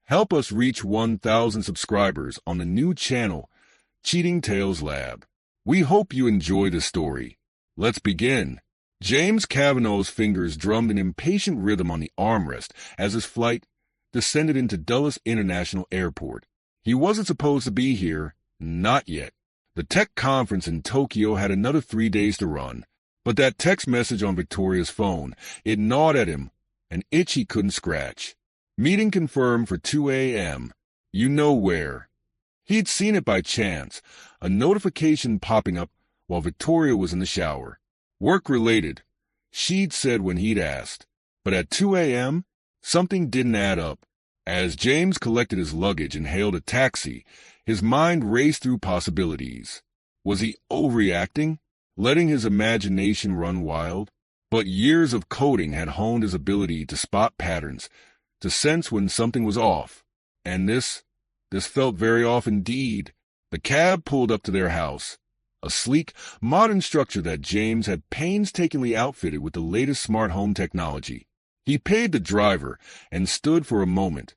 Help us reach 1,000 subscribers on the new channel, Cheating Tales Lab. We hope you enjoy the story. Let's begin. James Kavanaugh's fingers drummed an impatient rhythm on the armrest as his flight descended into Dulles International Airport. He wasn't supposed to be here, not yet. The tech conference in Tokyo had another 3 days to run, but that text message on Victoria's phone, it gnawed at him, an itch he couldn't scratch. Meeting confirmed for 2 a.m. You know where. He'd seen it by chance, a notification popping up while Victoria was in the shower. Work-related, she'd said when he'd asked. But at 2 a.m., something didn't add up. As James collected his luggage and hailed a taxi, his mind raced through possibilities. Was he overreacting, letting his imagination run wild? But years of coding had honed his ability to spot patterns, to sense when something was off. And this felt very off indeed. The cab pulled up to their house, a sleek, modern structure that James had painstakingly outfitted with the latest smart home technology. He paid the driver and stood for a moment,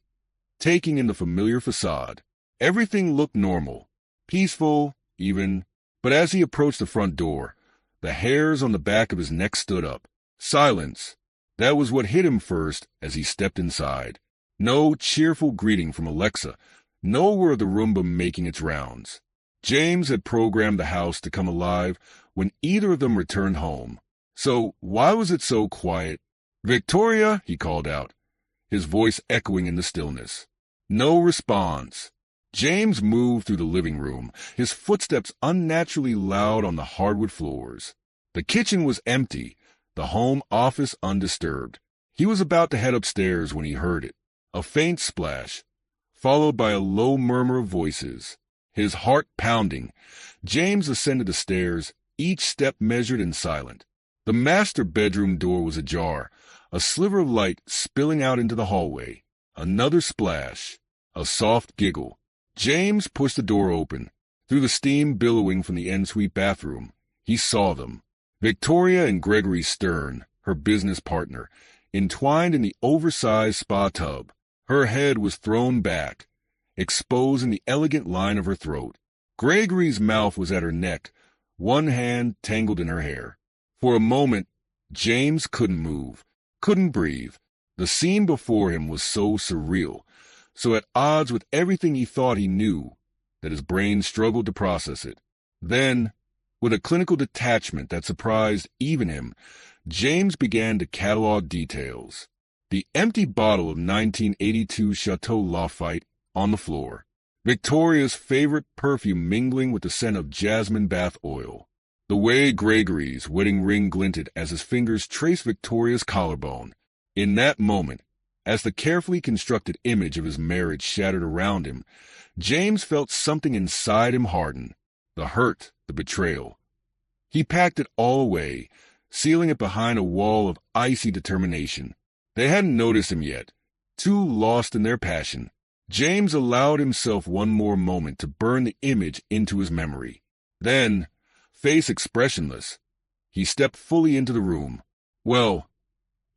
taking in the familiar facade. Everything looked normal, peaceful, even, but as he approached the front door, the hairs on the back of his neck stood up. Silence. That was what hit him first as he stepped inside. No cheerful greeting from Alexa, nowhere the Roomba making its rounds. James had programmed the house to come alive when either of them returned home. So why was it so quiet? "Victoria," he called out, his voice echoing in the stillness. No response. James moved through the living room, his footsteps unnaturally loud on the hardwood floors. The kitchen was empty, the home office undisturbed. He was about to head upstairs when he heard it. A faint splash, followed by a low murmur of voices. His heart pounding, James ascended the stairs, each step measured and silent. The master bedroom door was ajar, a sliver of light spilling out into the hallway. Another splash, a soft giggle. James pushed the door open. Through the steam billowing from the ensuite bathroom, he saw them. Victoria and Gregory Stern, her business partner, entwined in the oversized spa tub. Her head was thrown back, exposing the elegant line of her throat. Gregory's mouth was at her neck, one hand tangled in her hair. For a moment, James couldn't move, couldn't breathe. The scene before him was so surreal, so at odds with everything he thought he knew, that his brain struggled to process it. Then, with a clinical detachment that surprised even him, James began to catalog details. The empty bottle of 1982 Chateau Lafite on the floor. Victoria's favorite perfume mingling with the scent of jasmine bath oil. The way Gregory's wedding ring glinted as his fingers traced Victoria's collarbone. In that moment, as the carefully constructed image of his marriage shattered around him, James felt something inside him harden. The hurt, the betrayal. He packed it all away, sealing it behind a wall of icy determination. They hadn't noticed him yet, too lost in their passion. James allowed himself one more moment to burn the image into his memory. Then, face expressionless, he stepped fully into the room. "Well,"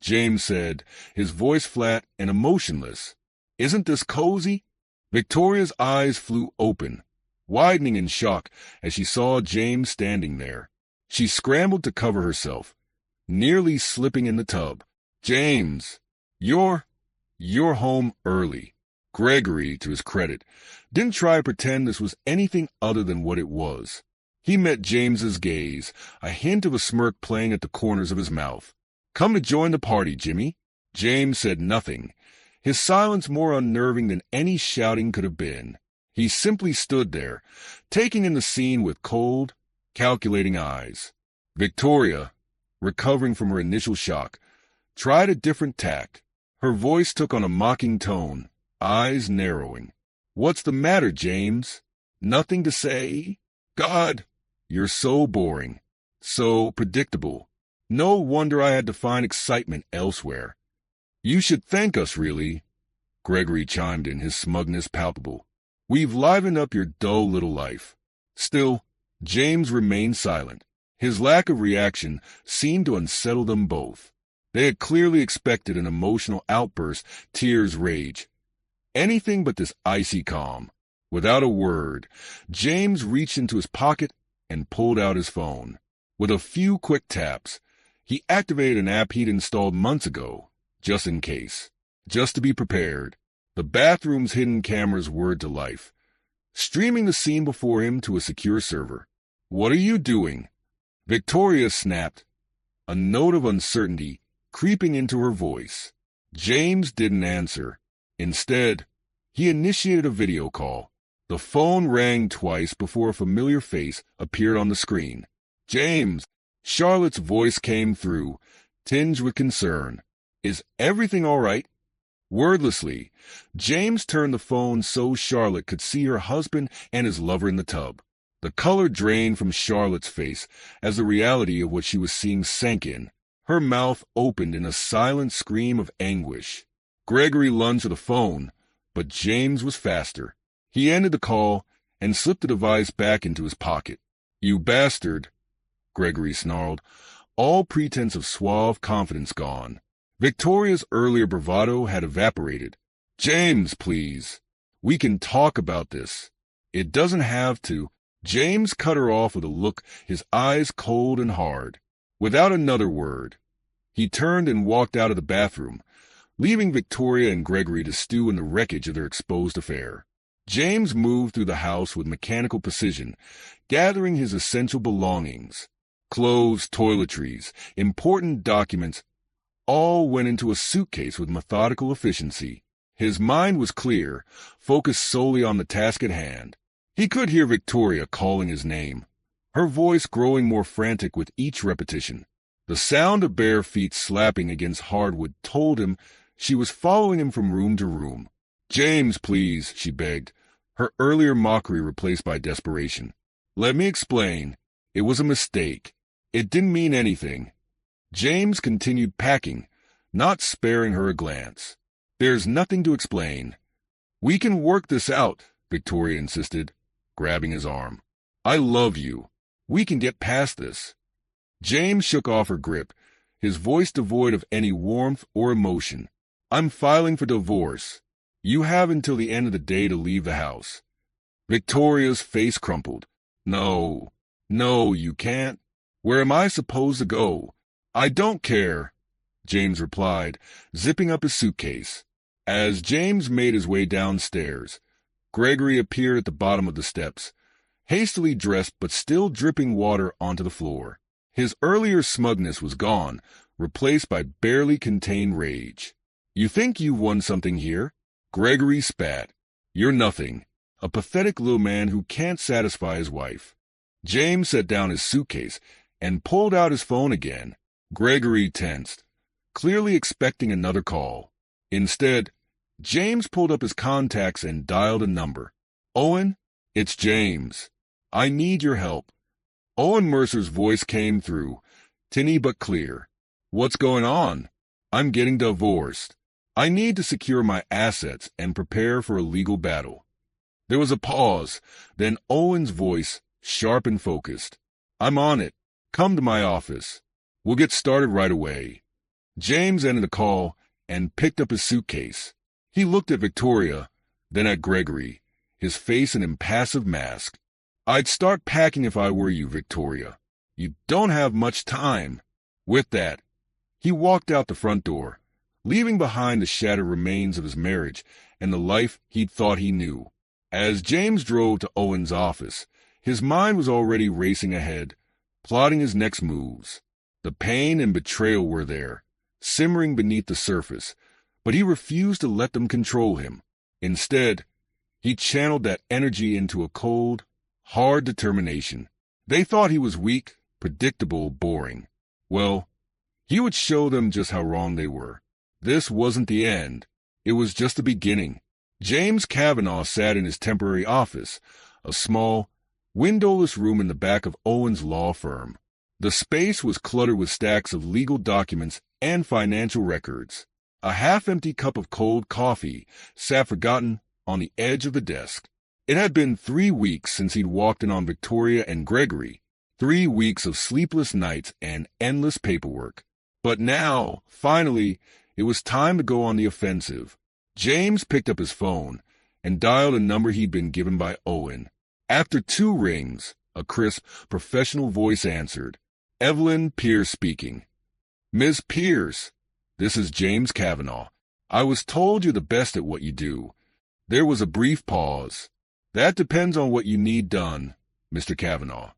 James said, his voice flat and emotionless, "isn't this cozy?" Victoria's eyes flew open, widening in shock as she saw James standing there. She scrambled to cover herself, nearly slipping in the tub. "James, you're home early." Gregory, to his credit, didn't try to pretend this was anything other than what it was. He met James's gaze, a hint of a smirk playing at the corners of his mouth. "Come to join the party, Jimmy." James said nothing, his silence more unnerving than any shouting could have been. He simply stood there, taking in the scene with cold, calculating eyes. Victoria, recovering from her initial shock, tried a different tack. Her voice took on a mocking tone, eyes narrowing. "What's the matter, James? Nothing to say? God, you're so boring, so predictable. No wonder I had to find excitement elsewhere." "You should thank us, really," Gregory chimed in, his smugness palpable. "We've livened up your dull little life." Still, James remained silent. His lack of reaction seemed to unsettle them both. They had clearly expected an emotional outburst, tears, rage. Anything but this icy calm. Without a word, James reached into his pocket and pulled out his phone. With a few quick taps, he activated an app he'd installed months ago, just in case, just to be prepared. The bathroom's hidden cameras whirred to life, streaming the scene before him to a secure server. "What are you doing?" Victoria snapped, a note of uncertainty creeping into her voice. James didn't answer. Instead, he initiated a video call. The phone rang twice before a familiar face appeared on the screen. "James," Charlotte's voice came through, tinged with concern. "Is everything all right?" Wordlessly, James turned the phone so Charlotte could see her husband and his lover in the tub. The color drained from Charlotte's face as the reality of what she was seeing sank in. Her mouth opened in a silent scream of anguish. Gregory lunged for the phone, but James was faster. He ended the call and slipped the device back into his pocket. "You bastard," Gregory snarled, all pretense of suave confidence gone. Victoria's earlier bravado had evaporated. "James, please. We can talk about this. It doesn't have to." James cut her off with a look, his eyes cold and hard. Without another word, he turned and walked out of the bathroom, leaving Victoria and Gregory to stew in the wreckage of their exposed affair. James moved through the house with mechanical precision, gathering his essential belongings. Clothes, toiletries, important documents, all went into a suitcase with methodical efficiency. His mind was clear, focused solely on the task at hand. He could hear Victoria calling his name, her voice growing more frantic with each repetition. The sound of bare feet slapping against hardwood told him she was following him from room to room. "James, please," she begged, her earlier mockery replaced by desperation. "Let me explain. It was a mistake. It didn't mean anything." James continued packing, not sparing her a glance. "There's nothing to explain. We can work this out," Victoria insisted, grabbing his arm. "I love you. We can get past this." James shook off her grip, his voice devoid of any warmth or emotion. "I'm filing for divorce. You have until the end of the day to leave the house." Victoria's face crumpled. No, you can't. Where am I supposed to go?" "I don't care," James replied, zipping up his suitcase. As James made his way downstairs, Gregory appeared at the bottom of the steps, hastily dressed but still dripping water onto the floor. His earlier smugness was gone, replaced by barely contained rage. "You think you've won something here?" Gregory spat. "You're nothing. A pathetic little man who can't satisfy his wife." James set down his suitcase and pulled out his phone again. Gregory tensed, clearly expecting another call. Instead, James pulled up his contacts and dialed a number. "Owen, it's James. I need your help." Owen Mercer's voice came through, tinny but clear. "What's going on?" "I'm getting divorced. I need to secure my assets and prepare for a legal battle." There was a pause, then Owen's voice, sharp and focused. "I'm on it. Come to my office. We'll get started right away." James ended the call and picked up his suitcase. He looked at Victoria, then at Gregory, his face an impassive mask. "I'd start packing if I were you, Victoria. You don't have much time." With that, he walked out the front door, leaving behind the shattered remains of his marriage and the life he'd thought he knew. As James drove to Owen's office, his mind was already racing ahead, plotting his next moves. The pain and betrayal were there, simmering beneath the surface, but he refused to let them control him. Instead, he channeled that energy into a cold, hard determination. They thought he was weak, predictable, boring. Well, he would show them just how wrong they were. This wasn't the end. It was just the beginning. James Kavanaugh sat in his temporary office, a small, windowless room in the back of Owen's law firm. The space was cluttered with stacks of legal documents and financial records. A half-empty cup of cold coffee sat forgotten on the edge of the desk. It had been 3 weeks since he'd walked in on Victoria and Gregory, 3 weeks of sleepless nights and endless paperwork. But now, finally, it was time to go on the offensive. James picked up his phone and dialed a number he'd been given by Owen. After 2 rings, a crisp, professional voice answered. Evelyn Pierce speaking. Miss Pierce, this is James Kavanaugh. I was told you're the best at what you do. There was a brief pause. That depends on what you need done, Mr. Kavanaugh.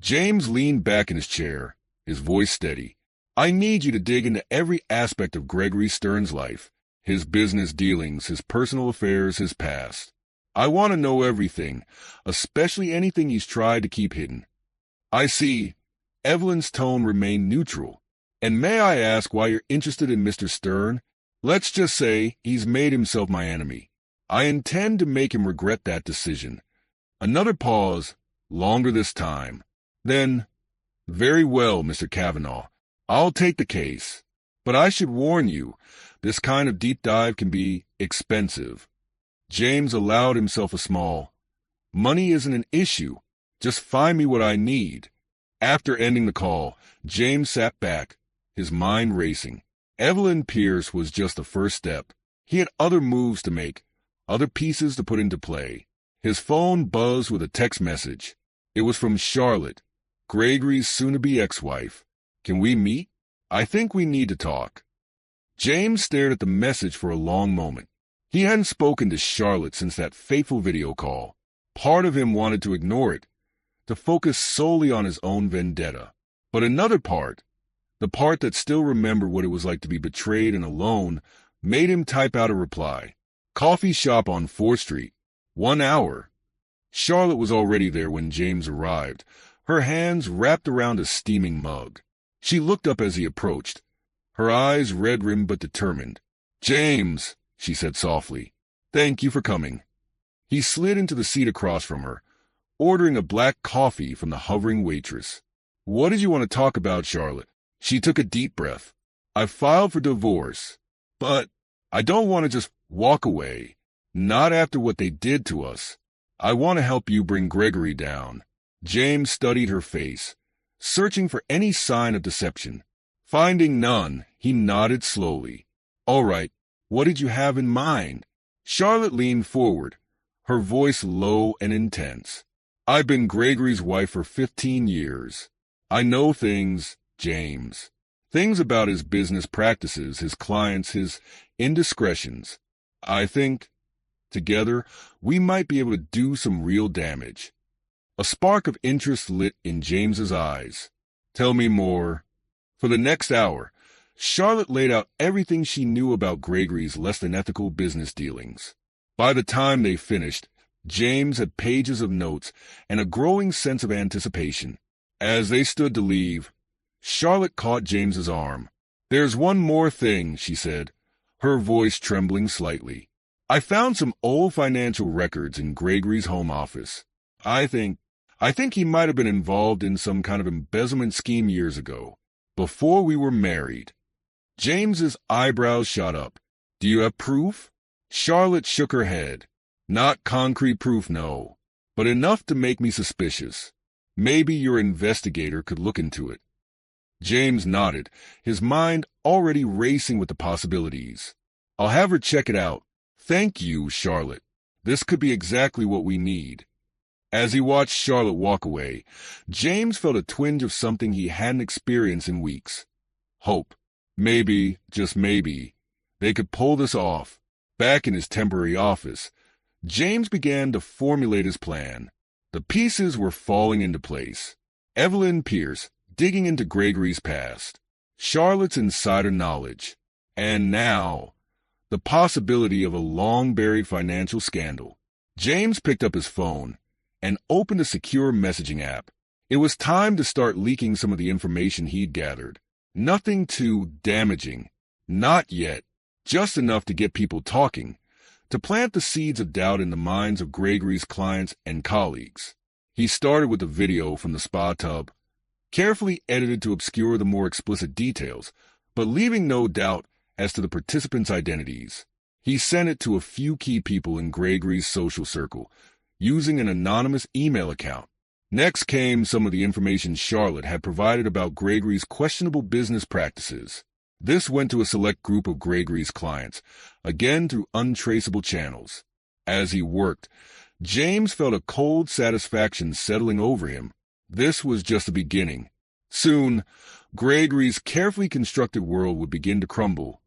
James leaned back in his chair, his voice steady. I need you to dig into every aspect of Gregory Stern's life, his business dealings, his personal affairs, his past. I want to know everything, especially anything he's tried to keep hidden. I see. Evelyn's tone remained neutral. And may I ask why you're interested in Mr. Stern? Let's just say he's made himself my enemy. I intend to make him regret that decision. Another pause, longer this time. Then, very well, Mr. Kavanaugh. I'll take the case. But I should warn you, this kind of deep dive can be expensive. James allowed himself a smile. Money isn't an issue. Just find me what I need. After ending the call, James sat back, his mind racing. Evelyn Pierce was just the first step. He had other moves to make, other pieces to put into play. His phone buzzed with a text message. It was from Charlotte, Gregory's soon-to-be ex-wife. Can we meet? I think we need to talk. James stared at the message for a long moment. He hadn't spoken to Charlotte since that fateful video call. Part of him wanted to ignore it, to focus solely on his own vendetta. But another part, the part that still remembered what it was like to be betrayed and alone, made him type out a reply. Coffee shop on 4th Street. 1 hour. Charlotte was already there when James arrived, her hands wrapped around a steaming mug. She looked up as he approached, her eyes red-rimmed but determined. James, she said softly, thank you for coming. He slid into the seat across from her, ordering a black coffee from the hovering waitress. What did you want to talk about, Charlotte? She took a deep breath. I filed for divorce, but I don't want to just walk away. Not after what they did to us. I want to help you bring Gregory down. James studied her face, searching for any sign of deception. Finding none, he nodded slowly. All right, what did you have in mind? Charlotte leaned forward, her voice low and intense. I've been Gregory's wife for 15 years. I know things, James. Things about his business practices, his clients, his indiscretions. I think, together, we might be able to do some real damage. A spark of interest lit in James's eyes. Tell me more. For the next hour, Charlotte laid out everything she knew about Gregory's less-than-ethical business dealings. By the time they finished, James had pages of notes and a growing sense of anticipation. As they stood to leave, Charlotte caught James's arm. There's one more thing, she said, her voice trembling slightly. I found some old financial records in Gregory's home office. I think he might have been involved in some kind of embezzlement scheme years ago, before we were married. James's eyebrows shot up. Do you have proof? Charlotte shook her head. Not concrete proof, no, but enough to make me suspicious. Maybe your investigator could look into it. James nodded, his mind already racing with the possibilities. I'll have her check it out. Thank you, Charlotte. This could be exactly what we need. As he watched Charlotte walk away, James felt a twinge of something he hadn't experienced in weeks. Hope. Maybe, just maybe, they could pull this off. Back in his temporary office, James began to formulate his plan. The pieces were falling into place. Evelyn Pierce digging into Gregory's past, Charlotte's insider knowledge, and now, the possibility of a long-buried financial scandal. James picked up his phone and opened a secure messaging app. It was time to start leaking some of the information he'd gathered. Nothing too damaging. Not yet. Just enough to get people talking, to plant the seeds of doubt in the minds of Gregory's clients and colleagues. He started with a video from the spa tub, carefully edited to obscure the more explicit details, but leaving no doubt as to the participants' identities. He sent it to a few key people in Gregory's social circle, using an anonymous email account. Next came some of the information Charlotte had provided about Gregory's questionable business practices. This went to a select group of Gregory's clients, again through untraceable channels. As he worked, James felt a cold satisfaction settling over him. This was just the beginning. Soon, Gregory's carefully constructed world would begin to crumble,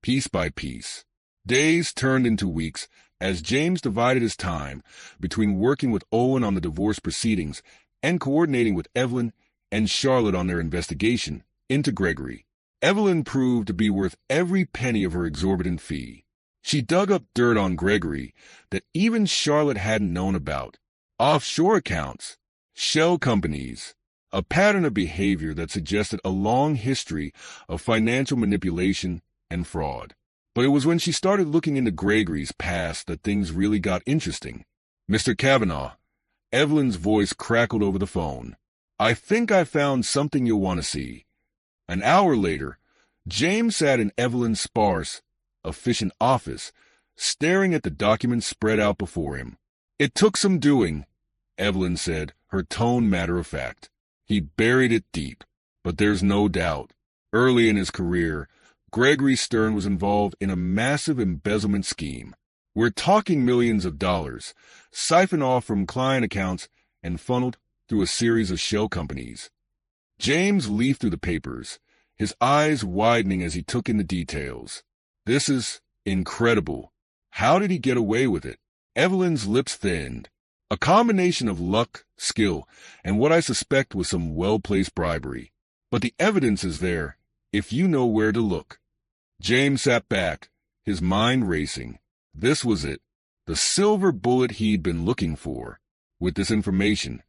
piece by piece. Days turned into weeks as James divided his time between working with Owen on the divorce proceedings and coordinating with Evelyn and Charlotte on their investigation into Gregory. Evelyn proved to be worth every penny of her exorbitant fee. She dug up dirt on Gregory that even Charlotte hadn't known about. Offshore accounts, shell companies, a pattern of behavior that suggested a long history of financial manipulation and fraud. But it was when she started looking into Gregory's past that things really got interesting. "Mr. Kavanaugh," Evelyn's voice crackled over the phone. "I think I found something you'll want to see." An hour later, James sat in Evelyn's sparse, efficient office, staring at the documents spread out before him. "It took some doing," Evelyn said, her tone matter-of-fact. "He buried it deep, but there's no doubt. Early in his career, Gregory Stern was involved in a massive embezzlement scheme. We're talking millions of dollars, siphoned off from client accounts and funneled through a series of shell companies." James leafed through the papers, his eyes widening as he took in the details. "This is incredible. How did he get away with it?" Evelyn's lips thinned. "A combination of luck, skill, and what I suspect was some well-placed bribery. But the evidence is there, if you know where to look." James sat back, his mind racing. This was it, the silver bullet he'd been looking for. With this information,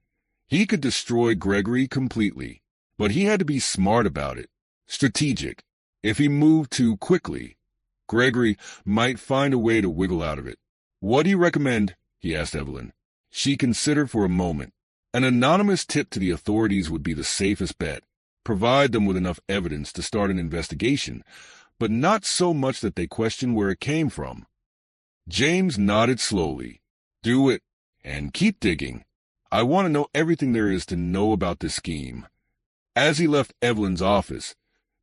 he could destroy Gregory completely. But he had to be smart about it, strategic. If he moved too quickly, Gregory might find a way to wiggle out of it. "What do you recommend?" he asked Evelyn. She considered for a moment. An anonymous tip to the authorities would be the safest bet. Provide them with enough evidence to start an investigation, but not so much that they question where it came from. James nodded slowly. "Do it, and keep digging. I want to know everything there is to know about this scheme." As he left Evelyn's office,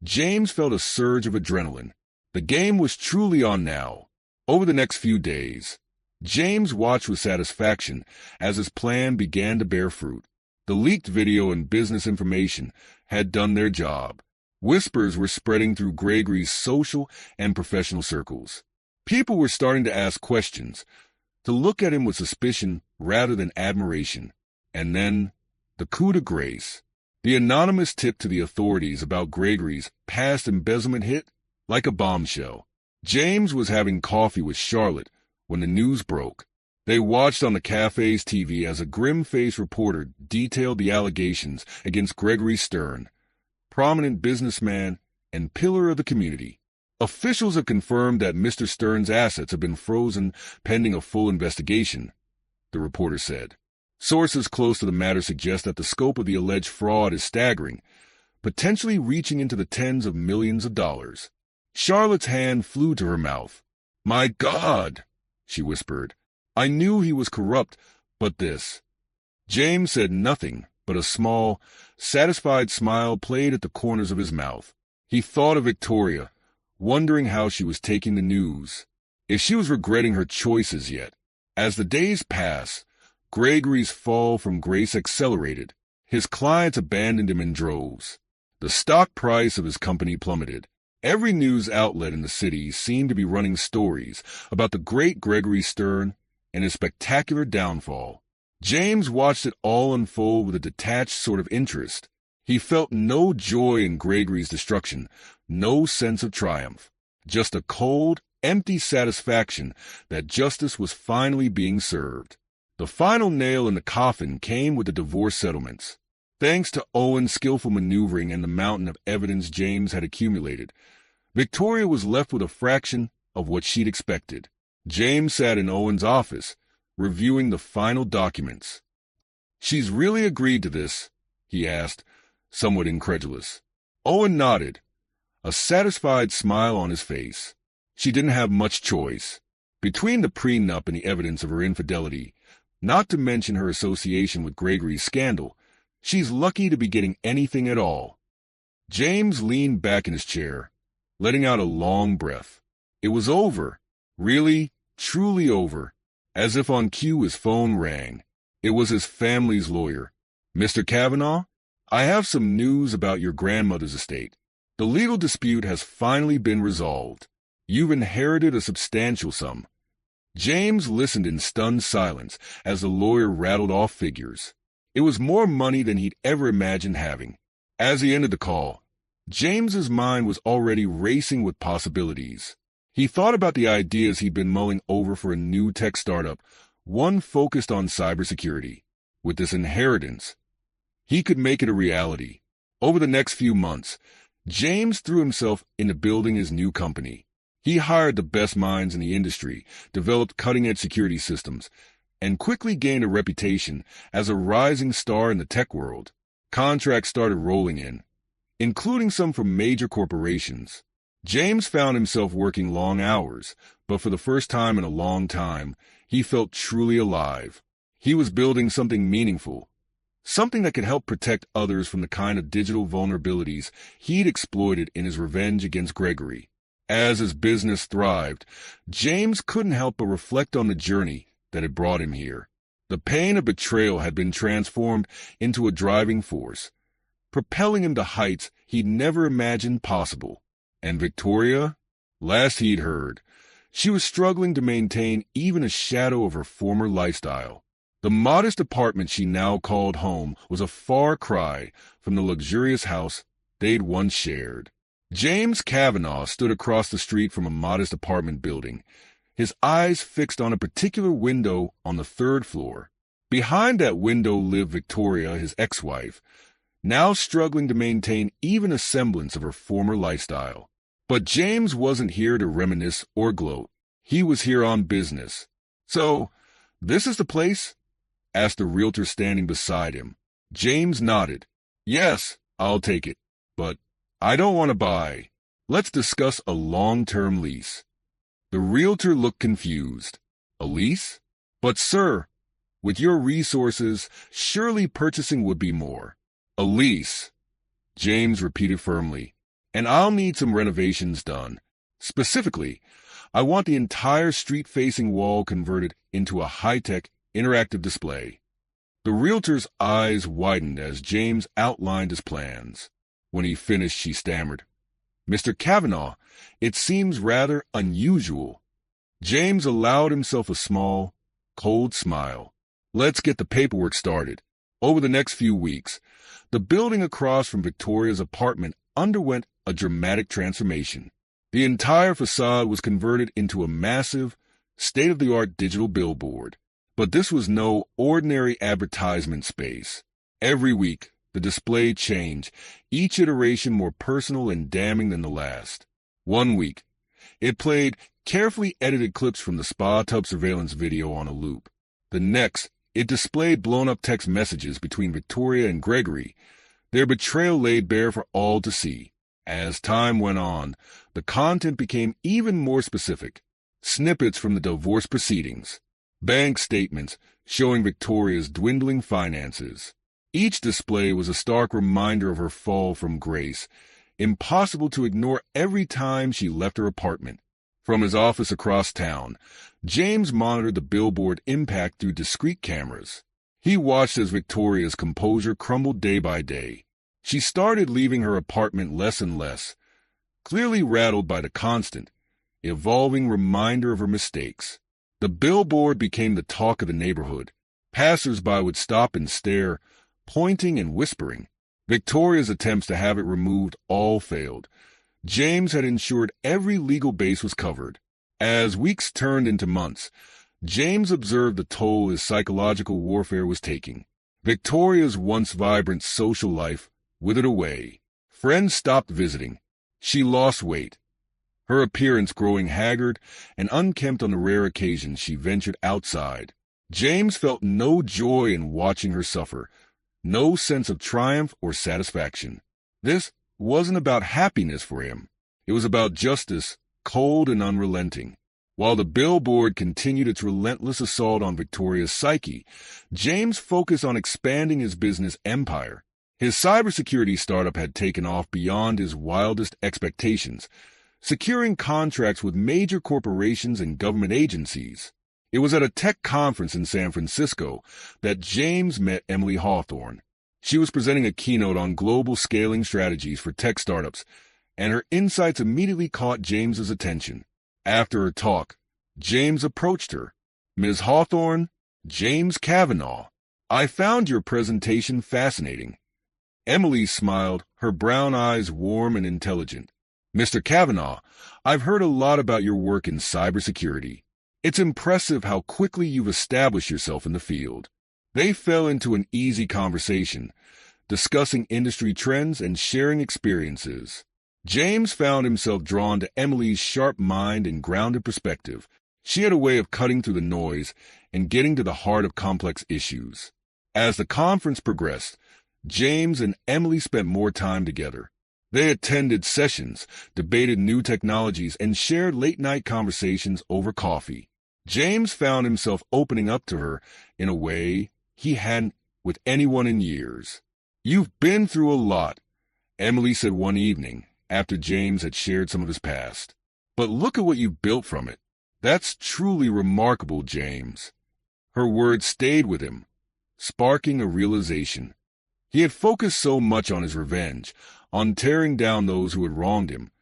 James felt a surge of adrenaline. The game was truly on now. Over the next few days, James watched with satisfaction as his plan began to bear fruit. The leaked video and business information had done their job. Whispers were spreading through Gregory's social and professional circles. People were starting to ask questions, to look at him with suspicion rather than admiration. And then, the coup de grace. The anonymous tip to the authorities about Gregory's past embezzlement hit like a bombshell. James was having coffee with Charlotte when the news broke. They watched on the cafe's TV as a grim-faced reporter detailed the allegations against Gregory Stern, prominent businessman and pillar of the community. "Officials have confirmed that Mr. Stern's assets have been frozen pending a full investigation," the reporter said. "Sources close to the matter suggest that the scope of the alleged fraud is staggering, potentially reaching into the tens of millions of dollars." Charlotte's hand flew to her mouth. "My God," she whispered. "I knew he was corrupt, but this." James said nothing, but a small, satisfied smile played at the corners of his mouth. He thought of Victoria, wondering how she was taking the news, if she was regretting her choices yet. As the days passed, Gregory's fall from grace accelerated. His clients abandoned him in droves. The stock price of his company plummeted. Every news outlet in the city seemed to be running stories about the great Gregory Stern and his spectacular downfall. James watched it all unfold with a detached sort of interest. He felt no joy in Gregory's destruction, no sense of triumph, just a cold, empty satisfaction that justice was finally being served. The final nail in the coffin came with the divorce settlements. Thanks to Owen's skillful maneuvering and the mountain of evidence James had accumulated, Victoria was left with a fraction of what she'd expected. James sat in Owen's office, reviewing the final documents. "She's really agreed to this?" he asked, somewhat incredulous. Owen nodded, a satisfied smile on his face. She didn't have much choice. Between the prenup and the evidence of her infidelity, not to mention her association with Gregory's scandal, she's lucky to be getting anything at all. James leaned back in his chair, letting out a long breath. It was over. Really, truly over. As if on cue, his phone rang. It was his family's lawyer. "Mr. Kavanaugh, I have some news about your grandmother's estate. The legal dispute has finally been resolved. You've inherited a substantial sum." James listened in stunned silence as the lawyer rattled off figures. It was more money than he'd ever imagined having. As he ended the call, James's mind was already racing with possibilities. He thought about the ideas he'd been mulling over for a new tech startup, one focused on cybersecurity. With this inheritance, he could make it a reality. Over the next few months, James threw himself into building his new company. He hired the best minds in the industry, developed cutting-edge security systems, and quickly gained a reputation as a rising star in the tech world. Contracts started rolling in, including some from major corporations. James found himself working long hours, but for the first time in a long time, he felt truly alive. He was building something meaningful, something that could help protect others from the kind of digital vulnerabilities he'd exploited in his revenge against Gregory. As his business thrived, James couldn't help but reflect on the journey that had brought him here. The pain of betrayal had been transformed into a driving force, propelling him to heights he'd never imagined possible. And Victoria? Last he'd heard, she was struggling to maintain even a shadow of her former lifestyle. The modest apartment she now called home was a far cry from the luxurious house they'd once shared. James Kavanaugh stood across the street from a modest apartment building, his eyes fixed on a particular window on the third floor. Behind that window lived Victoria, his ex-wife, now struggling to maintain even a semblance of her former lifestyle. But James wasn't here to reminisce or gloat. He was here on business. "So, this is the place?" asked the realtor standing beside him. James nodded. "Yes, I'll take it. But I don't want to buy. Let's discuss a long-term lease." The realtor looked confused. "A lease? But sir, with your resources, surely purchasing would be more." "A lease," James repeated firmly. "And I'll need some renovations done. Specifically, I want the entire street-facing wall converted into a high-tech, interactive display." The realtor's eyes widened as James outlined his plans. When he finished, she stammered, "Mr. Kavanaugh, it seems rather unusual." James allowed himself a small, cold smile. "Let's get the paperwork started." Over the next few weeks, the building across from Victoria's apartment underwent a dramatic transformation. The entire facade was converted into a massive, state-of-the-art digital billboard. But this was no ordinary advertisement space. Every week, the display changed, each iteration more personal and damning than the last. One week, it played carefully edited clips from the spa tub surveillance video on a loop. The next, it displayed blown-up text messages between Victoria and Gregory, their betrayal laid bare for all to see. As time went on, the content became even more specific. Snippets from the divorce proceedings, bank statements showing Victoria's dwindling finances. Each display was a stark reminder of her fall from grace, impossible to ignore every time she left her apartment. From his office across town, James monitored the billboard impact through discreet cameras. He watched as Victoria's composure crumbled day by day. She started leaving her apartment less and less, clearly rattled by the constant, evolving reminder of her mistakes. The billboard became the talk of the neighborhood. Passers-by would stop and stare, pointing and whispering. Victoria's attempts to have it removed all failed. James had ensured every legal base was covered. As weeks turned into months, James observed the toll his psychological warfare was taking. Victoria's once vibrant social life withered away. Friends stopped visiting. She lost weight, her appearance growing haggard and unkempt on the rare occasions she ventured outside. James felt no joy in watching her suffer, no sense of triumph or satisfaction. This wasn't about happiness for him. It was about justice, cold and unrelenting. While the billboard continued its relentless assault on Victoria's psyche, James focused on expanding his business empire. His cybersecurity startup had taken off beyond his wildest expectations, securing contracts with major corporations and government agencies. It was at a tech conference in San Francisco that James met Emily Hawthorne. She was presenting a keynote on global scaling strategies for tech startups, and her insights immediately caught James's attention. After her talk, James approached her. "Ms. Hawthorne, James Kavanaugh, I found your presentation fascinating." Emily smiled, her brown eyes warm and intelligent. "Mr. Kavanaugh, I've heard a lot about your work in cybersecurity. It's impressive how quickly you've established yourself in the field." They fell into an easy conversation, discussing industry trends and sharing experiences. James found himself drawn to Emily's sharp mind and grounded perspective. She had a way of cutting through the noise and getting to the heart of complex issues. As the conference progressed, James and Emily spent more time together. They attended sessions, debated new technologies, and shared late-night conversations over coffee. James found himself opening up to her in a way he hadn't with anyone in years. "You've been through a lot," Emily said one evening after James had shared some of his past. "But look at what you've built from it. That's truly remarkable, James." Her words stayed with him, sparking a realization. He had focused so much on his revenge, on tearing down those who had wronged him,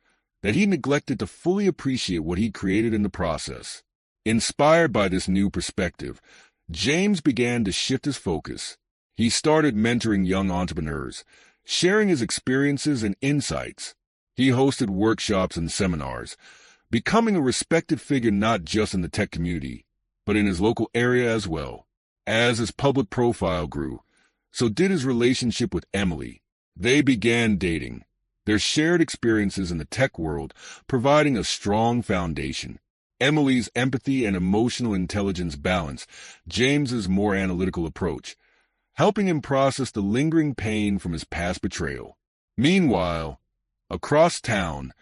that he neglected to fully appreciate what he created in the process. Inspired by this new perspective, James began to shift his focus. He started mentoring young entrepreneurs, sharing his experiences and insights. He hosted workshops and seminars, becoming a respected figure not just in the tech community, but in his local area as well. As his public profile grew, so did his relationship with Emily. They began dating, their shared experiences in the tech world providing a strong foundation. Emily's empathy and emotional intelligence balanced James's more analytical approach, helping him process the lingering pain from his past betrayal. Meanwhile, across town,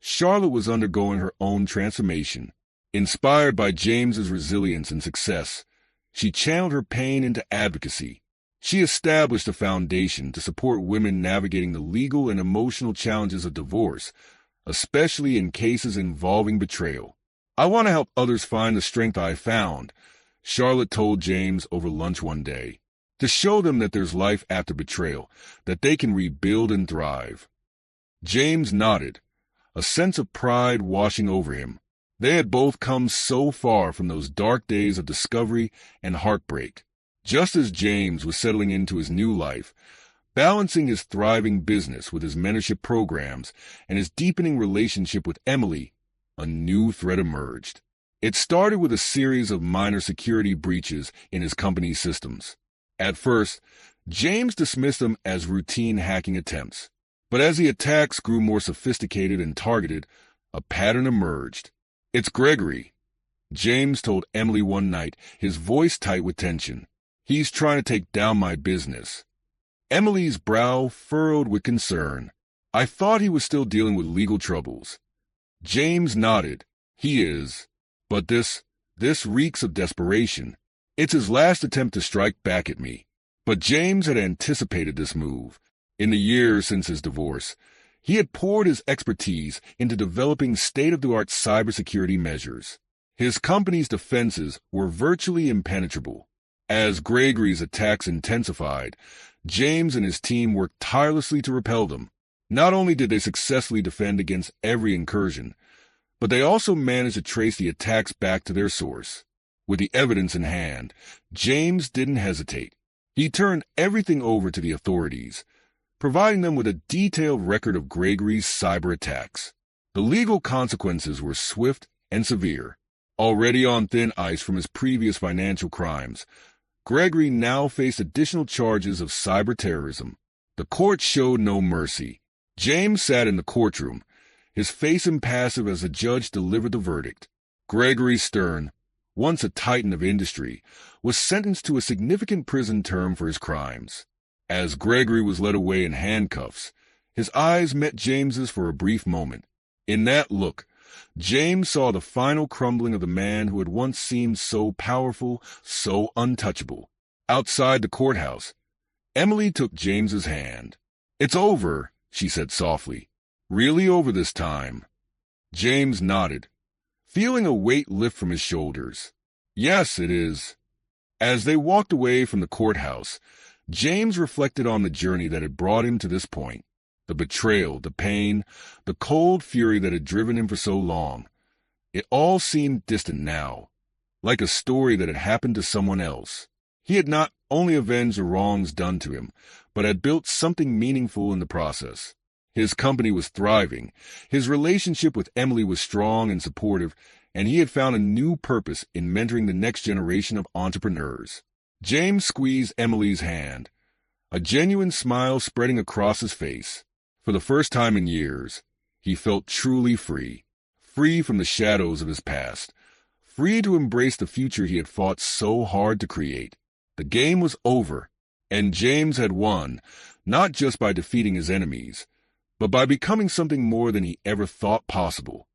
Charlotte was undergoing her own transformation. Inspired by James's resilience and success, she channeled her pain into advocacy. She established a foundation to support women navigating the legal and emotional challenges of divorce, especially in cases involving betrayal. "I want to help others find the strength I found," Charlotte told James over lunch one day, "to show them that there's life after betrayal, that they can rebuild and thrive." James nodded, a sense of pride washing over him. They had both come so far from those dark days of discovery and heartbreak. Just as James was settling into his new life, balancing his thriving business with his mentorship programs and his deepening relationship with Emily, a new threat emerged. It started with a series of minor security breaches in his company's systems. At first, James dismissed them as routine hacking attempts. But as the attacks grew more sophisticated and targeted, a pattern emerged. "It's Gregory," James told Emily one night, his voice tight with tension. "He's trying to take down my business." Emily's brow furrowed with concern. "I thought he was still dealing with legal troubles." James nodded. "He is. But this reeks of desperation. It's his last attempt to strike back at me." But James had anticipated this move. In the years since his divorce, he had poured his expertise into developing state-of-the-art cybersecurity measures. His company's defenses were virtually impenetrable. As Gregory's attacks intensified, James and his team worked tirelessly to repel them. Not only did they successfully defend against every incursion, but they also managed to trace the attacks back to their source. With the evidence in hand, James didn't hesitate. He turned everything over to the authorities, providing them with a detailed record of Gregory's cyber attacks. The legal consequences were swift and severe. Already on thin ice from his previous financial crimes, Gregory now faced additional charges of cyber terrorism. The court showed no mercy. James sat in the courtroom, his face impassive as the judge delivered the verdict. Gregory Stern, once a titan of industry, was sentenced to a significant prison term for his crimes. As Gregory was led away in handcuffs, his eyes met James's for a brief moment. In that look, James saw the final crumbling of the man who had once seemed so powerful, so untouchable. Outside the courthouse, Emily took James's hand. "It's over," she said softly. "Really over this time." James nodded, feeling a weight lift from his shoulders. Yes, it is. As they walked away from the courthouse, James reflected on the journey that had brought him to this point. The betrayal, the pain, the cold fury that had driven him for so long. It all seemed distant now, like a story that had happened to someone else. He had not only avenged the wrongs done to him, but had built something meaningful in the process. His company was thriving, his relationship with Emily was strong and supportive, and he had found a new purpose in mentoring the next generation of entrepreneurs. James squeezed Emily's hand, a genuine smile spreading across his face. For the first time in years, he felt truly free, free from the shadows of his past, free to embrace the future he had fought so hard to create. The game was over, and James had won, not just by defeating his enemies, but by becoming something more than he ever thought possible.